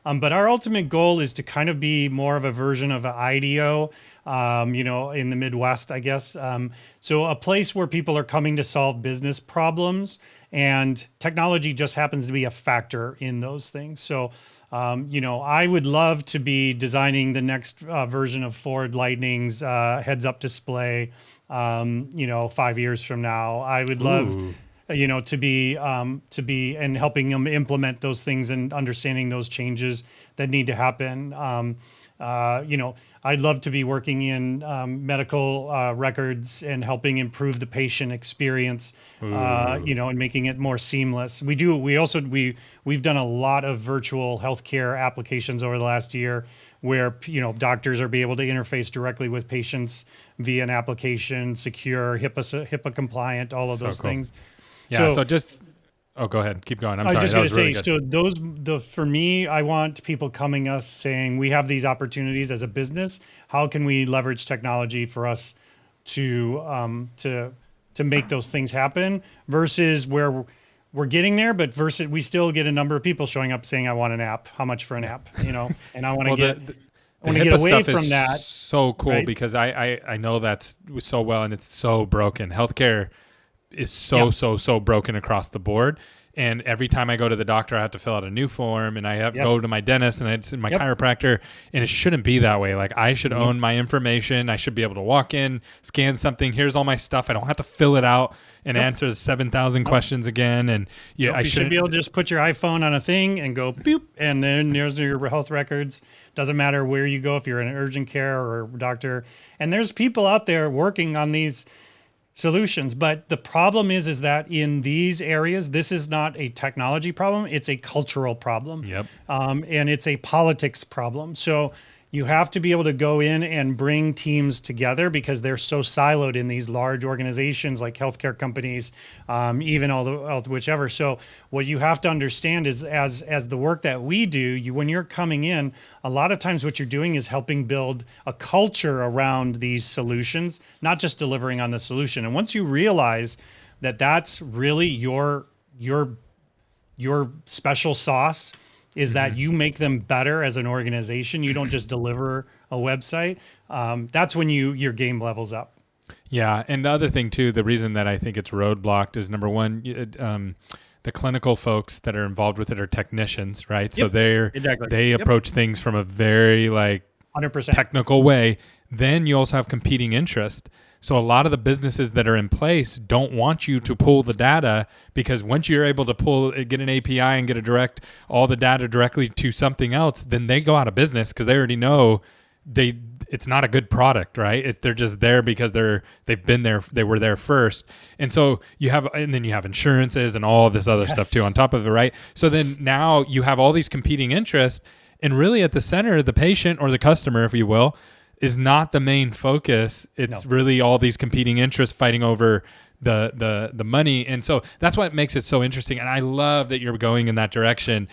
But our ultimate goal is to kind of be more of a version of an IDEO, in the Midwest, I guess. So a place where people are coming to solve business problems, and technology just happens to be a factor in those things. So, I would love to be designing the next version of Ford Lightning's heads-up display, 5 years from now. I would love Ooh. to be and helping them implement those things and understanding those changes that need to happen. I'd love to be working in medical records and helping improve the patient experience, Ooh. and making it more seamless. We've done a lot of virtual healthcare applications over the last year where, doctors are be able to interface directly with patients via an application, secure, HIPAA compliant, all of So those cool. things. Yeah. So So just, oh, go ahead. Keep going. I'm I was sorry. just That going to was really say, good. for me, I want people coming us saying, we have these opportunities as a business. How can we leverage technology for us to make those things happen, versus where we're getting there, but versus we still get a number of people showing up saying, I want an app. How much for an app? And I want to Well, get, I the want to get HIPAA away stuff is from that. so cool Right. because I know that's so well and it's so broken. Healthcare is Yeah. so broken across the board. And every time I go to the doctor, I have to fill out a new form, and I have to go Yes. to my dentist and it's my Yep. chiropractor. And it shouldn't be that way. Like I should Nope. own my information. I should be able to walk in, scan something. Here's all my stuff. I don't have to fill it out and Nope. answer 7,000 questions again. And yeah, Nope, I you should shouldn't. be able to just put your iPhone on a thing and go boop, and then there's your health records. Doesn't matter where you go, if you're in an urgent care or a doctor. And there's people out there working on these solutions, but the problem is that in these areas, this is not a technology problem; it's a cultural problem, Yep. and it's a politics problem. So you have to be able to go in and bring teams together because they're so siloed in these large organizations like healthcare companies, even all the whichever. So what you have to understand is, as the work that we do, when you're coming in, a lot of times what you're doing is helping build a culture around these solutions, not just delivering on the solution. And once you realize that that's really your special sauce, is that you make them better as an organization. You don't just deliver a website. That's when your game levels up. Yeah, and the other thing too, the reason that I think it's roadblocked is number one, the clinical folks that are involved with it are technicians, right? So Yep, exactly. they Yep. approach things from a very 100%. technical way. Then you also have competing interest. So a lot of the businesses that are in place don't want you to pull the data, because once you're able to get an API and get all the data directly to something else, then they go out of business because they already know it's not a good product, right? They're just there because they've been there, they were there first. And so then you have insurances and all this other stuff too on top of it, right? So then now you have all these competing interests, and really at the center, the patient or the customer, if you will, is not the main focus. It's really all these competing interests fighting over the money. And so that's what makes it so interesting. And I love that you're going in that direction.